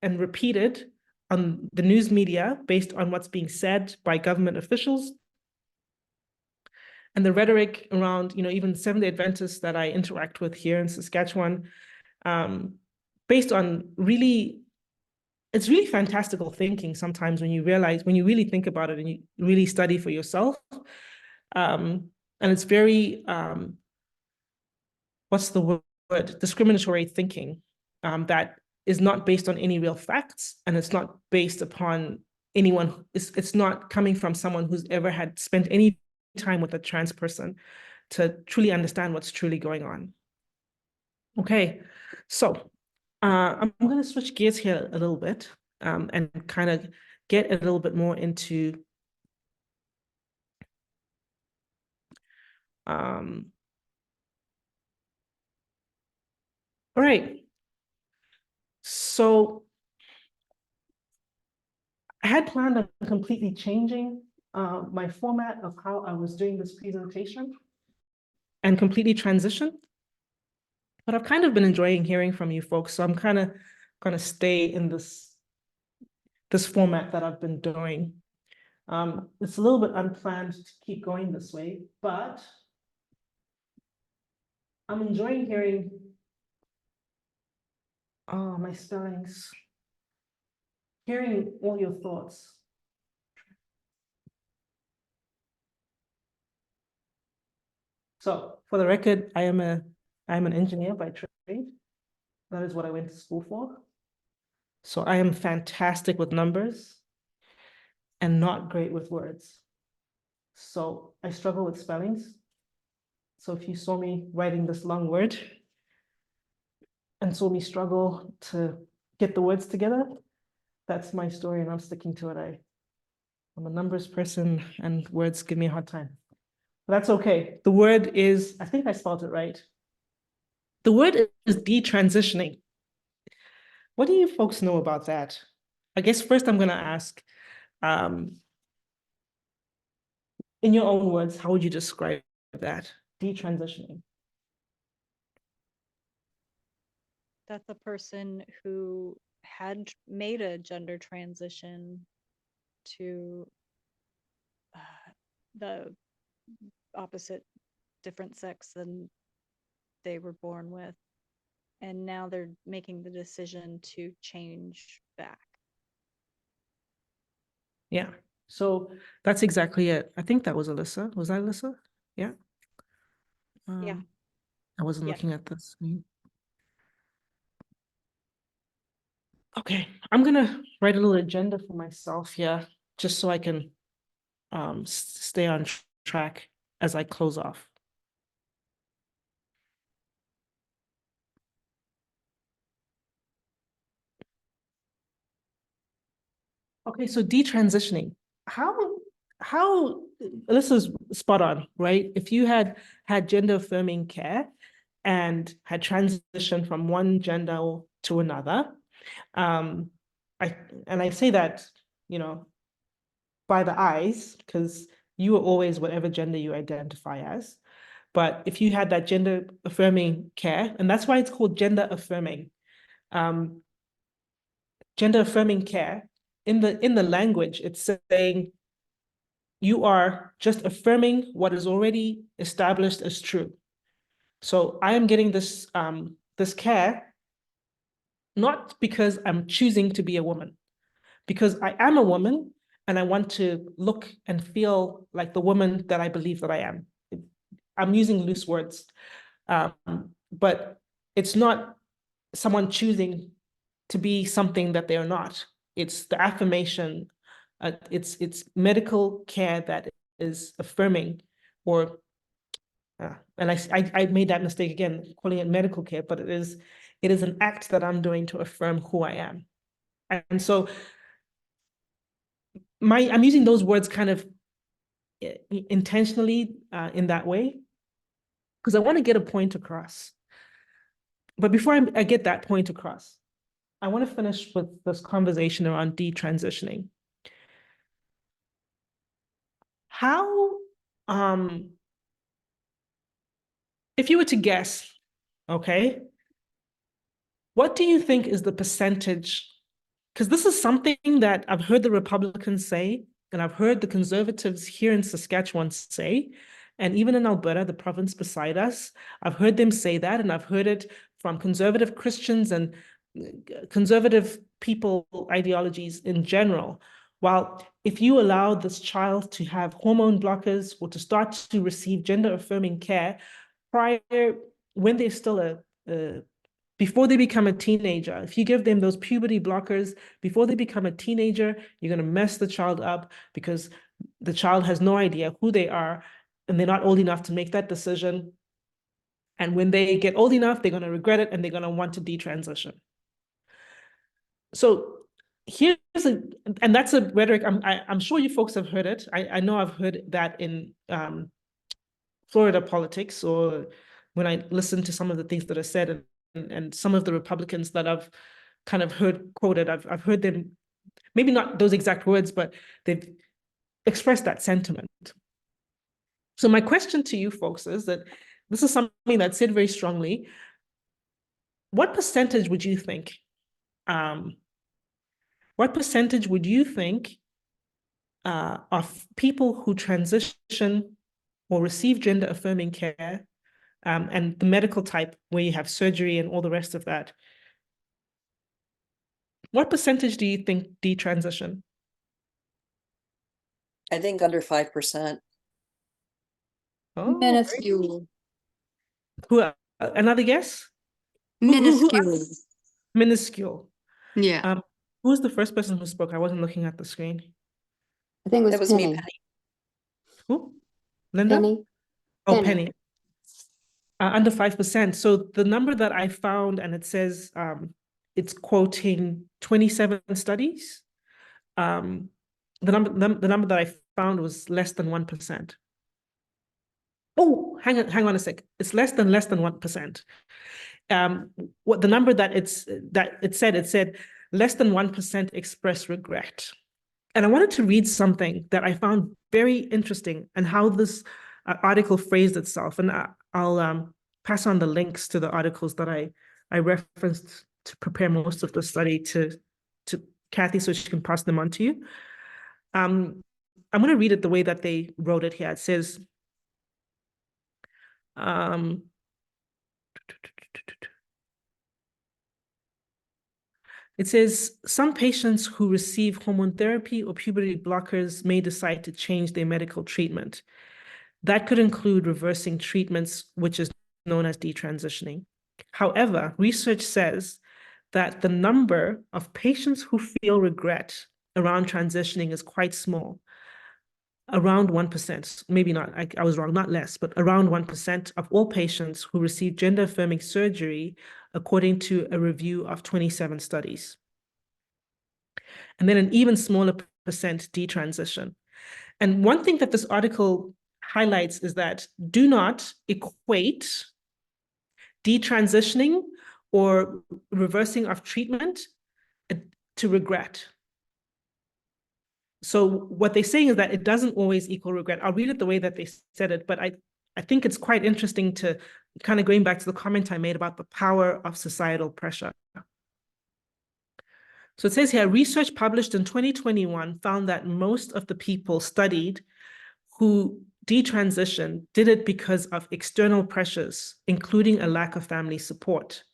S1: and repeated on the news media based on what's being said by government officials, and the rhetoric around, even Seventh-day Adventists that I interact with here in Saskatchewan, based on it's really fantastical thinking sometimes when you really think about it and you really study for yourself. And it's very, what's the word? Discriminatory thinking, that is not based on any real facts, and it's not based upon anyone. It's not coming from someone who's ever had spent any time with a trans person to truly understand what's truly going on. Okay, so I'm going to switch gears here a little bit, and kind of get a little bit more into all right. So I had planned on completely changing my format of how I was doing this presentation and completely transition. But I've kind of been enjoying hearing from you folks, so I'm kind of going to stay in this format that I've been doing. It's a little bit unplanned to keep going this way, but I'm enjoying hearing, oh, my spellings, hearing all your thoughts. So for the record, I'm an engineer by trade. That is what I went to school for. So I am fantastic with numbers and not great with words. So I struggle with spellings. So if you saw me writing this long word and saw me struggle to get the words together, that's my story and I'm sticking to it. I'm a numbers person and words give me a hard time. But that's okay. The word is, I think I spelled it right. The word is detransitioning. What do you folks know about that? I guess first I'm going to ask, in your own words, how would you describe that, detransitioning?
S3: That's a person who had made a gender transition to the opposite, different sex than they were born with. And now they're making the decision to change back.
S1: Yeah. So that's exactly it. I think that was Alyssa. Was that Alyssa? Yeah.
S3: Yeah.
S1: I wasn't
S3: Yeah.
S1: looking at the screen. Okay, I'm gonna write a little agenda for myself here, just so I can stay on track as I close off. Okay, so detransitioning. How this is spot on, right? If you had gender affirming care and had transitioned from one gender to another, I say that, you know, by the eyes, because you are always whatever gender you identify as. But if you had that gender affirming care, and that's why it's called gender affirming. Gender affirming care, in the language, it's saying you are just affirming what is already established as true. So I am getting this this care not because I'm choosing to be a woman, because I am a woman and I want to look and feel like the woman that I believe that I am. I'm using loose words, but it's not someone choosing to be something that they are not. It's the affirmation. It's medical care that is affirming, or and I made that mistake again, calling it medical care, but it is an act that I'm doing to affirm who I am. And so I'm using those words kind of intentionally in that way, because I want to get a point across. But before I get that point across, I want to finish with this conversation around detransitioning. How, if you were to guess, okay, what do you think is the percentage? Because this is something that I've heard the Republicans say, and I've heard the conservatives here in Saskatchewan say, and even in Alberta, the province beside us, I've heard them say that, and I've heard it from conservative Christians and conservative people ideologies in general. Well, if you allow this child to have hormone blockers or to start to receive gender affirming care prior, when they're still before they become a teenager, if you give them those puberty blockers before they become a teenager, you're going to mess the child up, because the child has no idea who they are and they're not old enough to make that decision. And when they get old enough, they're going to regret it and they're going to want to detransition. So and that's a rhetoric, I'm sure you folks have heard it. I know I've heard that in Florida politics, or when I listen to some of the things that are said, and some of the Republicans that I've kind of heard quoted, I've heard them, maybe not those exact words, but they've expressed that sentiment. So my question to you folks is that this is something that's said very strongly. What percentage would you think? What percentage would you think of people who transition or receive gender affirming care, and the medical type where you have surgery and all the rest of that, what percentage do you think detransition?
S7: I think under 5%.
S1: Oh,
S5: Minuscule.
S1: another guess?
S5: Minuscule.
S1: Minuscule.
S5: Yeah,
S1: Who was the first person who spoke? I wasn't looking at the screen.
S5: I think it
S7: That
S5: was
S7: was me,
S5: Penny.
S7: Penny.
S1: Who? Linda?
S5: Penny.
S1: Oh,
S5: Penny.
S1: Penny. Under 5%. So the number that I found, and it says it's quoting 27 studies. The number that I found was less than 1%. Oh, hang on a sec. It's less than 1%. What the number that it said less than 1% express regret. And I wanted to read something that I found very interesting, and how this article phrased itself. And I'll pass on the links to the articles that I referenced to prepare most of the study to Kathy so she can pass them on to you. I'm going to read it the way that they wrote it here. It says, some patients who receive hormone therapy or puberty blockers may decide to change their medical treatment. That could include reversing treatments, which is known as detransitioning. However, research says that the number of patients who feel regret around transitioning is quite small, around 1%, maybe not, I was wrong, not less, but around 1% of all patients who receive gender-affirming surgery, according to a review of 27 studies. And then an even smaller percent detransition. And one thing that this article highlights is that do not equate detransitioning or reversing of treatment to regret. So what they're saying is that it doesn't always equal regret. I'll read it the way that they said it, but I think it's quite interesting to kind of going back to the comment I made about the power of societal pressure. So it says here, research published in 2021 found that most of the people studied who detransitioned did it because of external pressures, including a lack of family support.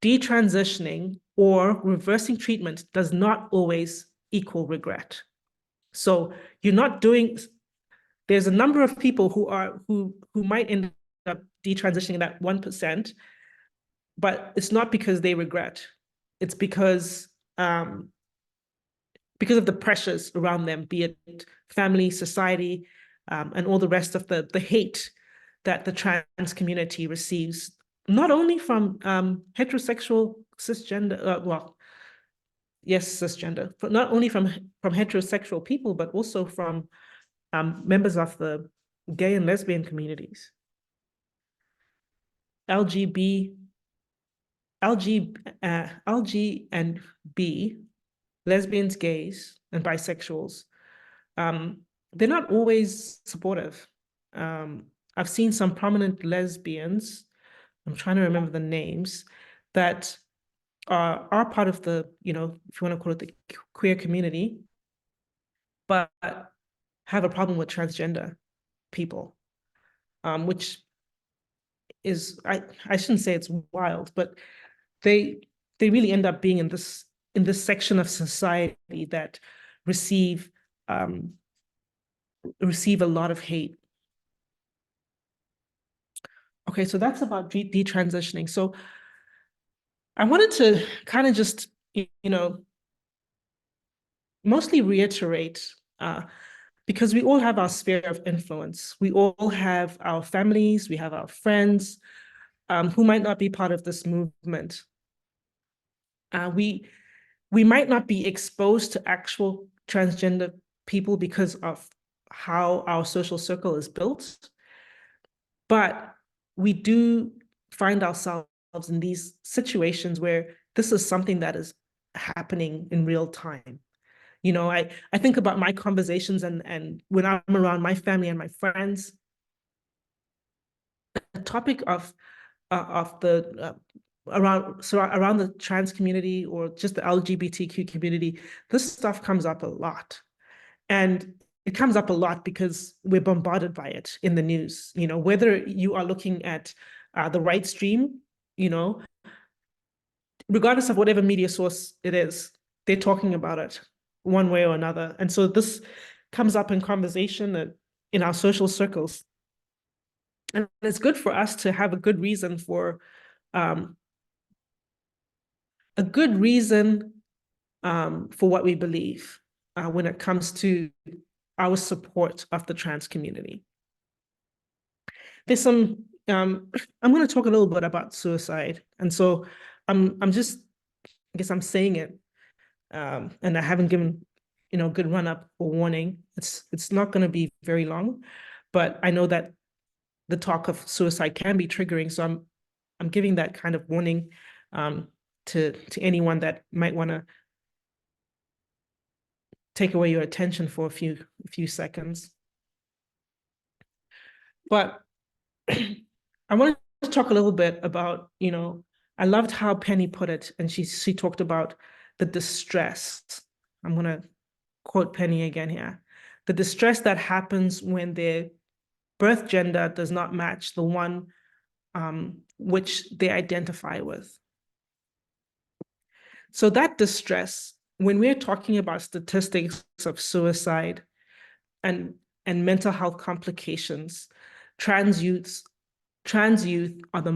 S1: Detransitioning or reversing treatment does not always equal regret. So you're not doing, there's a number of people who might end up detransitioning that 1%, but it's not because they regret. It's because of the pressures around them, be it family, society, and all the rest of the hate that the trans community receives, not only from heterosexual cisgender, cisgender, but not only from heterosexual people, but also from members of the gay and lesbian communities. LG and B, lesbians, gays, and bisexuals, they're not always supportive. I've seen some prominent lesbians, I'm trying to remember the names, that are part of the, if you want to call it the queer community, but have a problem with transgender people, which is, I shouldn't say it's wild, but they really end up being in this section of society that receive a lot of hate. Okay, so that's about detransitioning. So I wanted to kind of just, mostly reiterate, because we all have our sphere of influence. We all have our families, we have our friends who might not be part of this movement. We might not be exposed to actual transgender people because of how our social circle is built, but we do find ourselves in these situations where this is something that is happening in real time. I think about my conversations and when I'm around my family and my friends, the topic of the around the trans community or just the LGBTQ community, this stuff comes up a lot. And it comes up a lot because we're bombarded by it in the news, whether you are looking at the right stream, regardless of whatever media source it is, they're talking about it one way or another. And so this comes up in conversation in our social circles. And it's good for us to have a good reason for what we believe when it comes to our support of the trans community. There's some, I'm going to talk a little bit about suicide. And so I guess I'm saying it, and I haven't given, good run up or warning. It's not going to be very long, but I know that the talk of suicide can be triggering. So I'm giving that kind of warning to anyone that might want to take away your attention for a few seconds. But I wanted to talk a little bit about, you know, I loved how Penny put it, and she talked about the distress. I'm gonna quote Penny again here. The distress that happens when their birth gender does not match the one which they identify with. So that distress, when we're talking about statistics of suicide and mental health complications, trans youth are the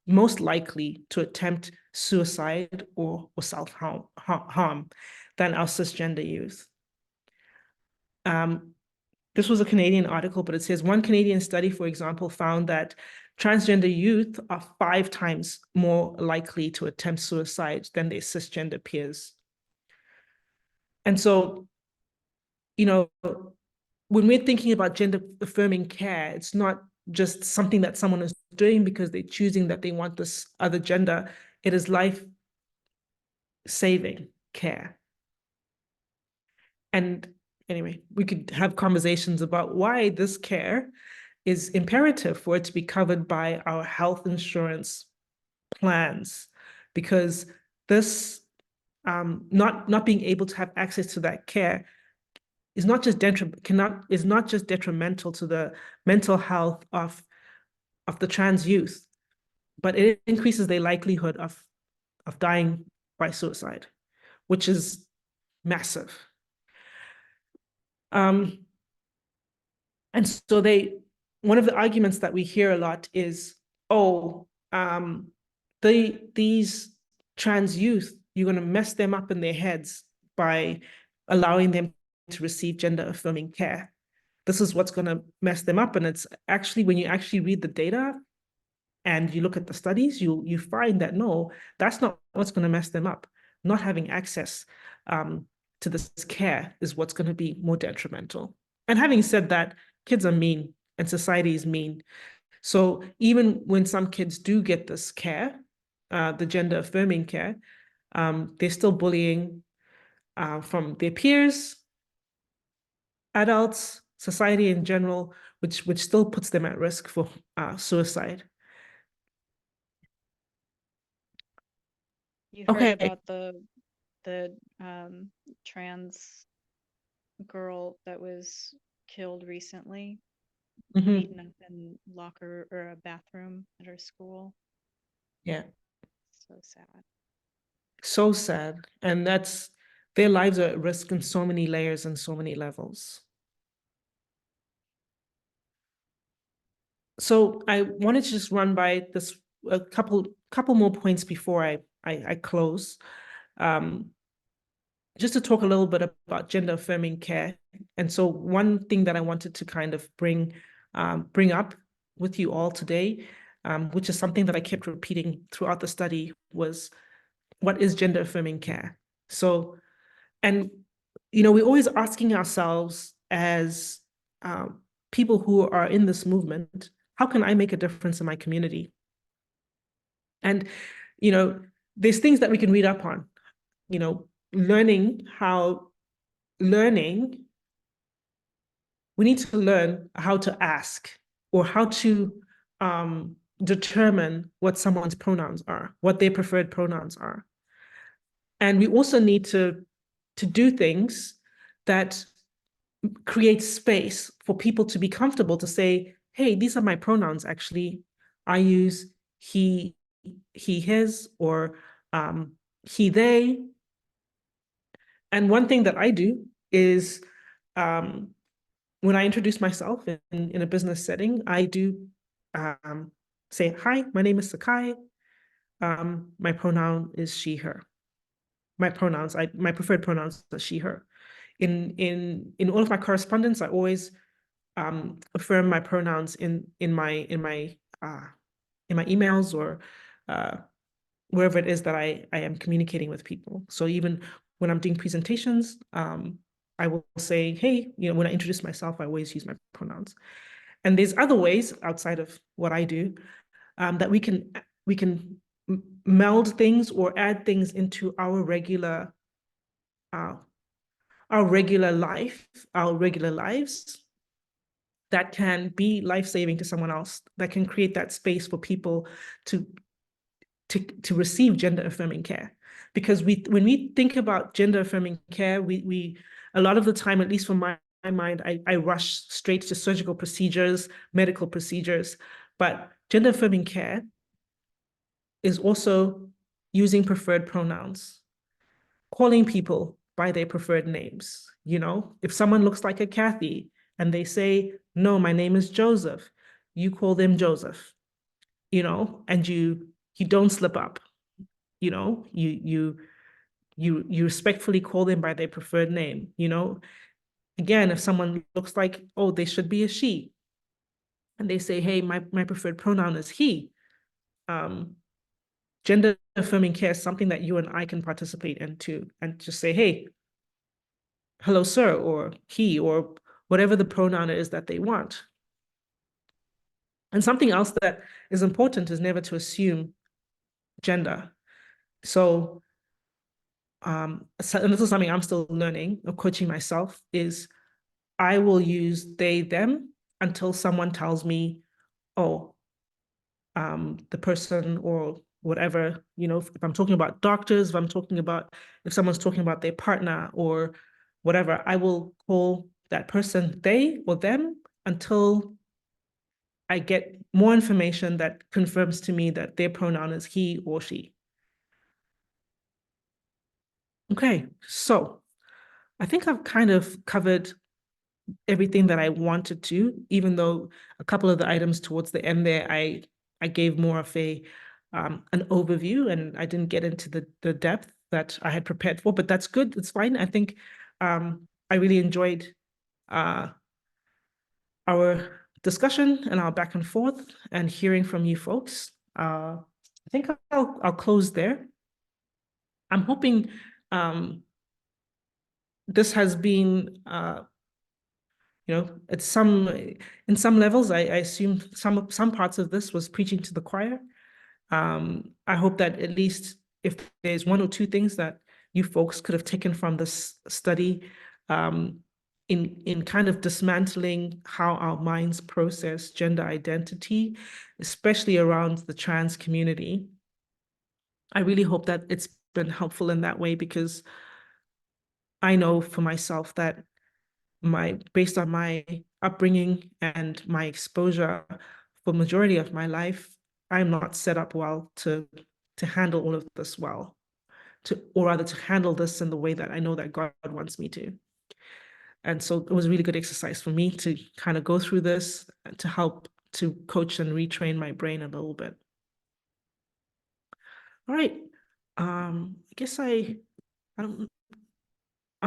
S1: most likely to attempt suicide or self-harm than our cisgender youth. This was a Canadian article, but it says one Canadian study, for example, found that transgender youth are 5 times more likely to attempt suicide than their cisgender peers. And so, you know, when we're thinking about gender affirming care, it's not just something that someone is doing because they're choosing that they want this other gender. It is life-saving care. And anyway, we could have conversations about why this care is imperative for it to be covered by our health insurance plans, because this not being able to have access to that care is not just detrimental to the mental health of the trans youth, but it increases their likelihood of dying by suicide, which is massive. And so one of the arguments that we hear a lot is, oh, these trans youth, you're going to mess them up in their heads by allowing them to receive gender affirming care. This is what's going to mess them up. And it's actually, when you actually read the data and you look at the studies, you find that no, that's not what's going to mess them up. Not having access to this care is what's going to be more detrimental. And having said that, kids are mean and society is mean. So even when some kids do get this care, the gender affirming care, they're still bullying from their peers, adults, society in general, which still puts them at risk for suicide.
S3: You heard
S1: Okay.
S3: about the trans girl that was killed recently, beaten up in locker or a bathroom at her school.
S1: Yeah.
S3: So sad.
S1: So sad. And their lives are at risk in so many layers and so many levels. So I wanted to just run by this a couple more points before I close. Just to talk a little bit about gender affirming care. And so one thing that I wanted to kind of bring up with you all today, which is something that I kept repeating throughout the study, was what is gender affirming care? So, and, you know, we're always asking ourselves as people who are in this movement, how can I make a difference in my community? And, you know, there's things that we can read up on, you know, we need to learn how to ask or how to determine what someone's pronouns are, what their preferred pronouns are. And we also need to do things that create space for people to be comfortable to say, hey, these are my pronouns, actually. I use he, his, or he, they. And one thing that I do is when I introduce myself in a business setting, I do say, hi, my name is Sakai. My pronoun is she, her. My preferred pronouns are she, her. In all of my correspondence, I always affirm my pronouns in my emails or wherever it is that I am communicating with people. So even when I'm doing presentations, I will say, hey, you know, when I introduce myself, I always use my pronouns. And there's other ways outside of what I do that we can meld things or add things into our regular lives, that can be life-saving to someone else, that can create that space for people to receive gender-affirming care. Because when we think about gender-affirming care, we a lot of the time, at least from my mind, I rush straight to surgical procedures, medical procedures. But gender-affirming care is also using preferred pronouns, calling people by their preferred names. You know, if someone looks like a Kathy and they say, no, my name is Joseph, you call them Joseph, you know, and you don't slip up, you know, you respectfully call them by their preferred name, you know. Again, if someone looks like, oh, they should be a she, and they say, hey, my preferred pronoun is he, gender affirming care is something that you and I can participate into and just say, hey, hello, sir, or he, or whatever the pronoun is that they want. And something else that is important is never to assume gender. So, and this is something I'm still learning or coaching myself, is I will use they, them until someone tells me, oh, the person or whatever, you know, if I'm talking about doctors, if someone's talking about their partner or whatever, I will call that person they or them until I get more information that confirms to me that their pronoun is he or she. Okay, so I think I've kind of covered everything that I wanted to, even though a couple of the items towards the end there, I gave more of an overview and I didn't get into the depth that I had prepared for, but that's good. It's fine. I think I really enjoyed our discussion and our back and forth and hearing from you folks. I think I'll close there. I'm hoping this has been you know, in some levels, I assume some parts of this was preaching to the choir. I hope that at least if there's one or two things that you folks could have taken from this study, in kind of dismantling how our minds process gender identity, especially around the trans community. I really hope that it's been helpful in that way, because I know for myself that based on my upbringing and my exposure for majority of my life, I'm not set up well to handle all of this well, or rather to handle this in the way that I know that God wants me to. And so it was a really good exercise for me to kind of go through this to help to coach and retrain my brain a little bit. All right. I guess I'm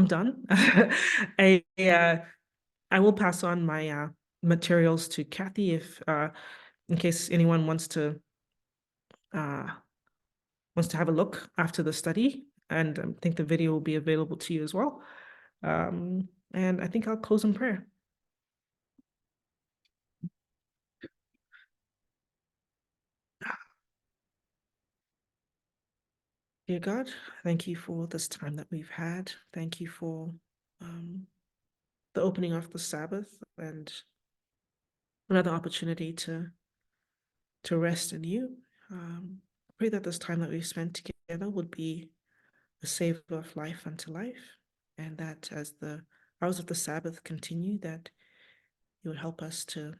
S1: done. I will pass on my materials to Kathy if in case anyone wants to have a look after the study, and I think the video will be available to you as well. And I think I'll close in prayer. Dear God, thank you for this time that we've had. Thank you for the opening of the Sabbath and another opportunity to rest in you. Pray that this time that we've spent together would be a savor of life unto life, and that as the hours of the Sabbath continue, that you would help us to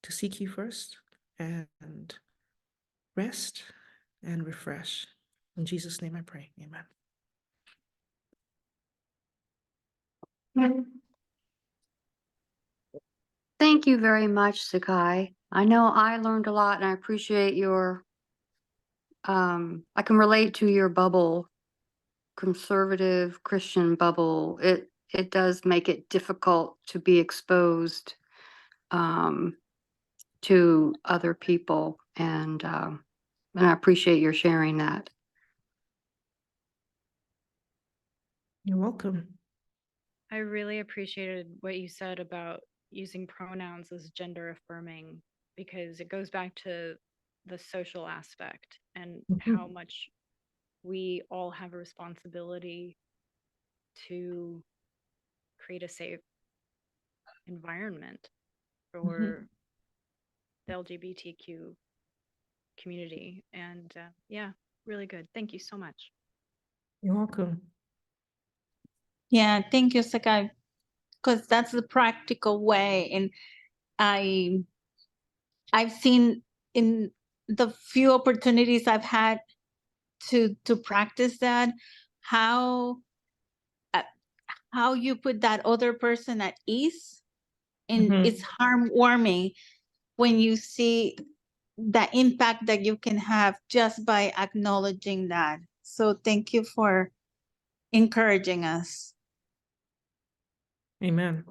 S1: seek you first and rest and refresh. In Jesus' name I pray, amen.
S5: Thank you very much, Sakai. I know I learned a lot and I appreciate your, I can relate to your bubble, conservative Christian bubble. It does make it difficult to be exposed to other people, and I appreciate your sharing that.
S1: You're welcome.
S3: I really appreciated what you said about using pronouns as gender affirming, because it goes back to the social aspect and how much we all have a responsibility to create a safe environment for the LGBTQ community. And yeah, really good. Thank you so much.
S1: You're welcome.
S8: Yeah, thank you, Sakai, because that's the practical way. And I've seen in the few opportunities I've had to practice that, how you put that other person at ease, and it's heartwarming when you see the impact that you can have just by acknowledging that. So thank you for encouraging us.
S1: Amen.